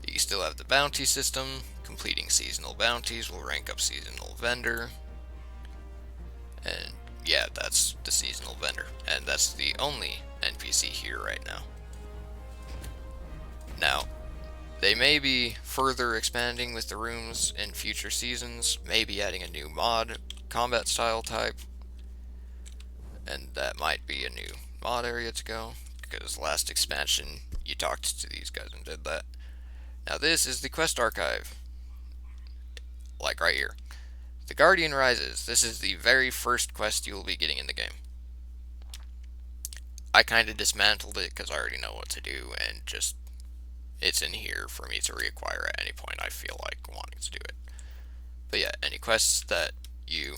Speaker 1: You still have the bounty system. Completing seasonal bounties will rank up seasonal vendor. And yeah, that's the seasonal vendor. And that's the only NPC here right now. Now, they may be further expanding with the rooms in future seasons, maybe adding a new mod, combat style type. And that might be a new mod area to go, because last expansion you talked to these guys and did that. Now this is the quest archive, like right here. The Guardian Rises. This is the very first quest you will be getting in the game. I kind of dismantled it because I already know what to do, and just it's in here for me to reacquire at any point I feel like wanting to do it. But yeah, any quests that you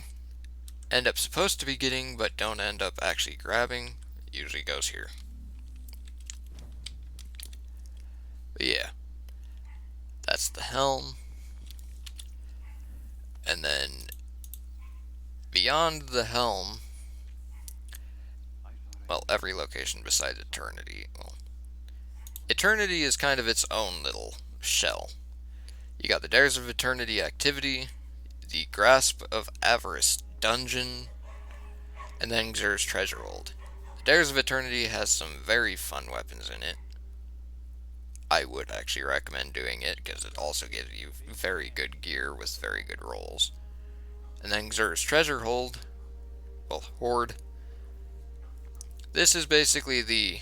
Speaker 1: end up supposed to be getting but don't end up actually grabbing usually goes here. But yeah, that's the Helm. And then beyond the Helm, well, every location besides Eternity. Well, Eternity is kind of its own little shell. You got the Dares of Eternity activity, the Grasp of Avarice dungeon, and then Xur's Treasure Hold. The Dares of Eternity has some very fun weapons in it. I would actually recommend doing it because it also gives you very good gear with very good rolls. And then Xur's Treasure Hold, well, Hoard. This is basically the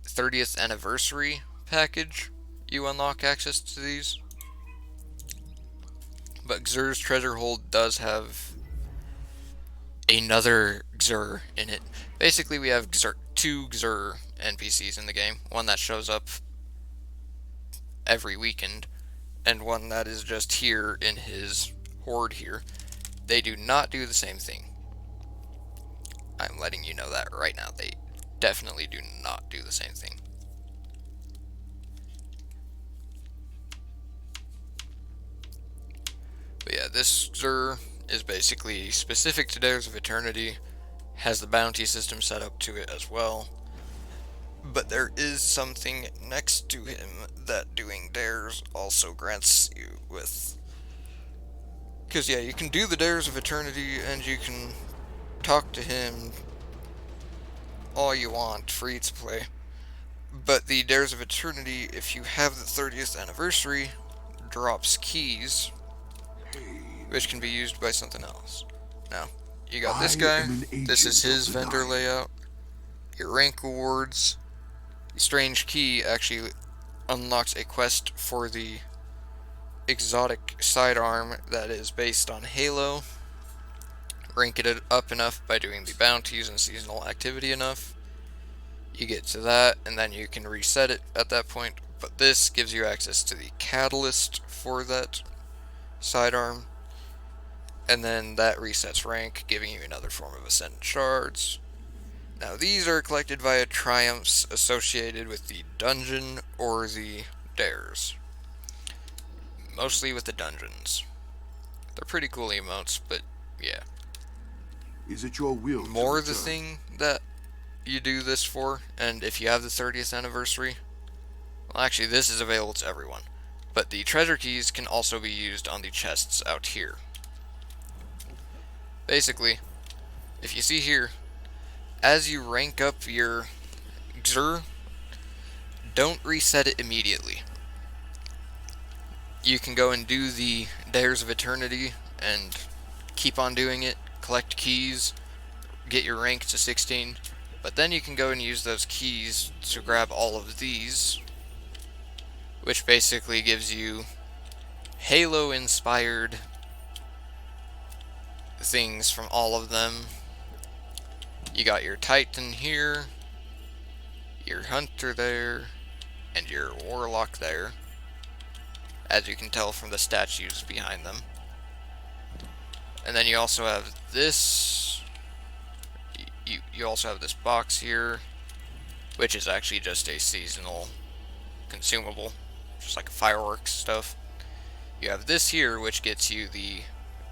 Speaker 1: 30th anniversary package. You unlock access to these. But Xur's Treasure Hold does have another Xur in it. Basically, we have 2 Xur NPCs in the game. One that shows up every weekend, and one that is just here in his hoard here. They do not do the same thing. I'm letting you know that right now. They definitely do not do the same thing. But yeah, this Xur is basically specific to Dares of Eternity, has the bounty system set up to it as well. But there is something next to him that doing dares also grants you with. Because yeah, you can do the Dares of Eternity and you can talk to him all you want, free to play. But the Dares of Eternity, if you have the 30th anniversary, drops keys, which can be used by something else. Now, you got this guy. This is his vendor layout. Your rank awards. The strange key actually unlocks a quest for the exotic sidearm that is based on Halo. Rank it up enough by doing the bounties and seasonal activity enough. You get to that, and then you can reset it at that point. But this gives you access to the catalyst for that sidearm. And then that resets rank, giving you another form of Ascendant Shards. Now these are collected via triumphs associated with the dungeon or the dares. mostly with the dungeons. They're pretty cool emotes, but yeah.
Speaker 8: Is it your will to
Speaker 1: More the
Speaker 8: return?
Speaker 1: thing that you do this for, and if you have the 30th anniversary, well, actually, this is available to everyone. But the treasure keys can also be used on the chests out here. Basically, if you see here, as you rank up your Xur, don't reset it immediately. You can go and do the Dares of Eternity and keep on doing it, collect keys, get your rank to 16, but then you can go and use those keys to grab all of these, which basically gives you Halo-inspired things from all of them. You got your Titan here, your Hunter there, and your Warlock there, as you can tell from the statues behind them. And then you also have this, you also have this box here, which is actually just a seasonal consumable, just like fireworks stuff. You have this here, which gets you the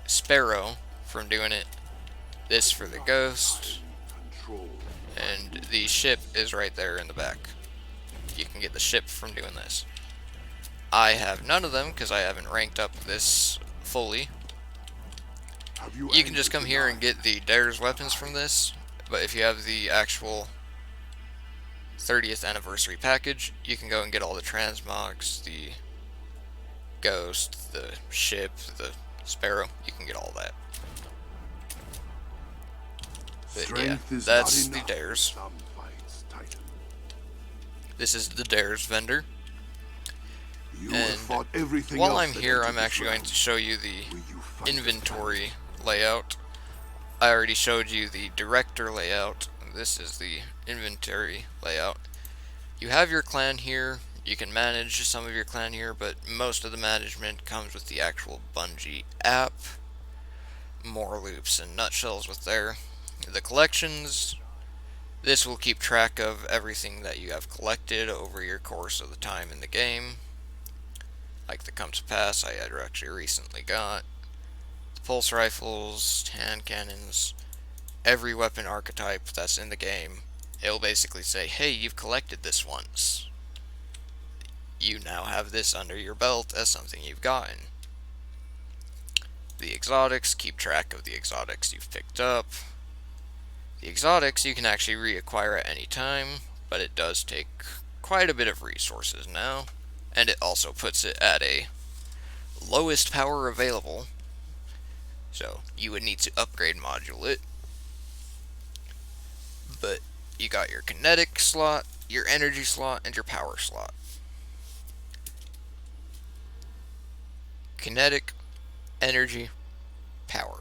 Speaker 1: Sparrow from doing it, this for the Ghost, and the ship is right there in the back. You can get the ship from doing this. I have none of them because I haven't ranked up this fully. You can just come here and get the Dare's weapons from this, but if you have the actual 30th anniversary package, you can go and get all the transmogs, the Ghost, the ship, the Sparrow. You can get all that. But yeah, that's the Dares. This is the Dares vendor. And while I'm here, I'm actually going to show you the inventory layout. I already showed you the director layout. This is the inventory layout. You have your clan here. You can manage some of your clan here, but most of the management comes with the actual Bungie app. More loops and nutshells with there. The collections. This will keep track of everything that you have collected over your course of the time in the game. Like the Come to Pass I had actually recently got. The pulse rifles, hand cannons, every weapon archetype that's in the game. It'll basically say, hey, you've collected this once. You now have this under your belt as something you've gotten. The exotics, keep track of the exotics you've picked up. The exotics you can actually reacquire at any time, but it does take quite a bit of resources now. And it also puts it at a lowest power available. So you would need to upgrade module it. But you got your kinetic slot, your energy slot, and your power slot. Kinetic, energy, power.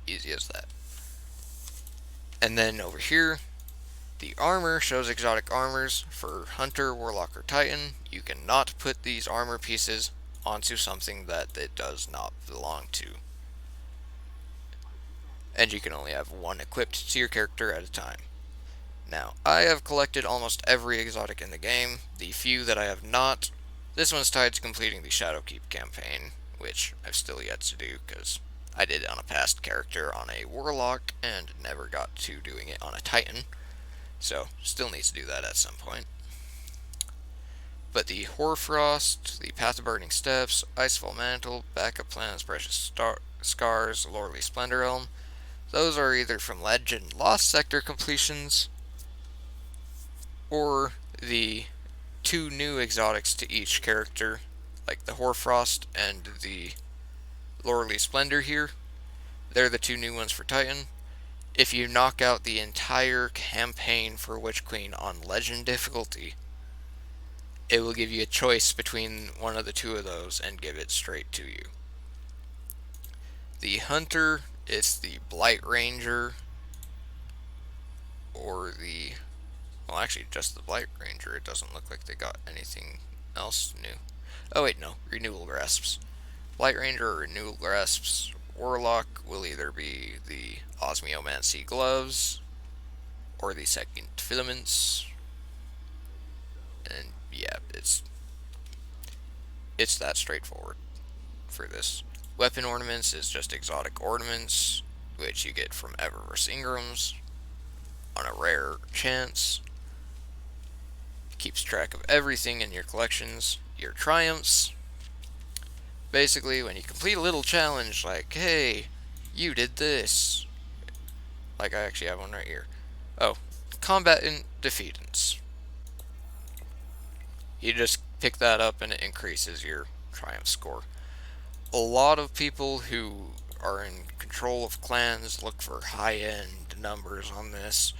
Speaker 1: Easy as that. And then over here, the armor shows exotic armors for Hunter, Warlock, or Titan. You cannot put these armor pieces onto something that it does not belong to. And you can only have one equipped to your character at a time. Now, I have collected almost every exotic in the game. The few that I have not, this one's tied to completing the Shadowkeep campaign, which I've still yet to do because I did it on a past character on a Warlock and never got to doing it on a Titan. So, still need to do that at some point. But the Hoarfrost, the Path of Burning Steps, Icefall Mantle, Backup Plans, Precious Scars, Lordly Splendor Helm, those are either from Legend Lost Sector completions, or the two new exotics to each character, like the Hoarfrost and the Lordly Splendor here. They're the two new ones for Titan. If you knock out the entire campaign for Witch Queen on Legend difficulty, it will give you a choice between one of the two of those and give it straight to you. The Hunter is the Blight Ranger, or the, well, actually just the Blight Ranger. It doesn't look like they got anything else new. Oh wait, no, Renewal Grasps. Blight Ranger or Renewal Grasps. Warlock will either be the Osmiomancy Gloves or the Second Filaments. And yeah, it's it's that straightforward for this. Weapon ornaments is just exotic ornaments, which you get from Eververse Ingrams on a rare chance. Keeps track of everything in your collections. Your triumphs, basically when you complete a little challenge like, hey, you did this. Like I actually have one right here. Oh, combatant defeatance. You just pick that up and it increases your triumph score. A lot of people who are in control of clans look for high-end numbers on this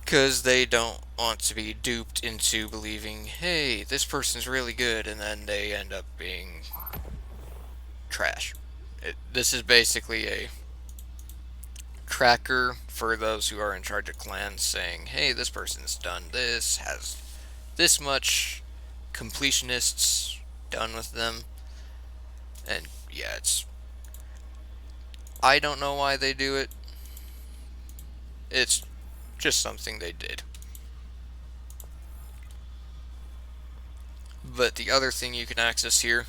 Speaker 1: because they don't want to be duped into believing, hey, this person's really good, and then they end up being trash. This is basically a tracker for those who are in charge of clans saying, hey, this person's done this, has this much completionists done with them. And yeah, I don't know why they do it. It's just something they did. But the other thing you can access here,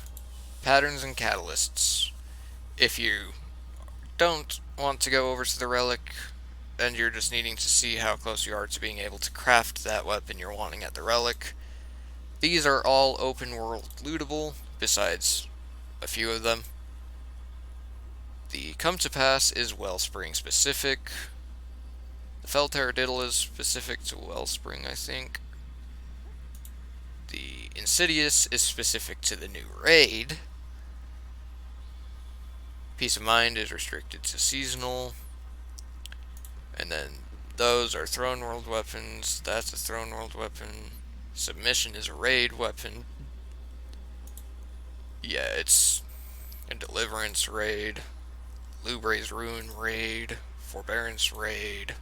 Speaker 1: patterns and catalysts. If you don't want to go over to the relic and you're just needing to see how close you are to being able to craft that weapon you're wanting at the relic, these are all open world lootable, besides a few of them. The Come to Pass is Wellspring specific. The Fell Taradiddle is specific to Wellspring, I think. The Insidious is specific to the new raid. Peace of Mind is restricted to seasonal. And then those are Throne World weapons. That's a Throne World weapon. Submission is a raid weapon. Yeah, it's a Deliverance raid. Lubre's Ruin raid. Forbearance raid.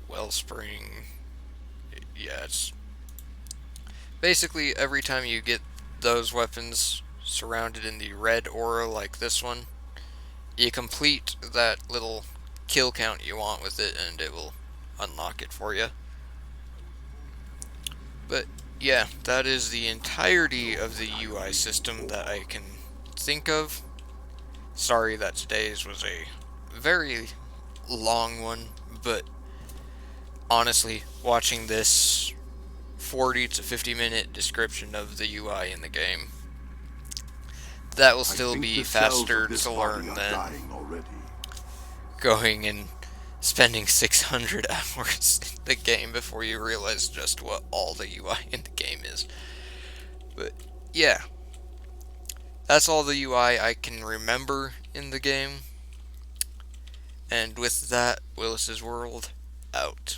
Speaker 1: Wellspring. Yeah, it's basically every time you get those weapons surrounded in the red aura like this one, you complete that little kill count you want with it and it will unlock it for you. But yeah, that is the entirety of the UI system that I can think of. Sorry that today's was a very long one, but honestly, watching this 40 to 50 minute description of the UI in the game, that will still be faster to learn than going and spending 600 hours in the game before you realize just what all the UI in the game is. But yeah, that's all the UI I can remember in the game. And with that, Willis's World out.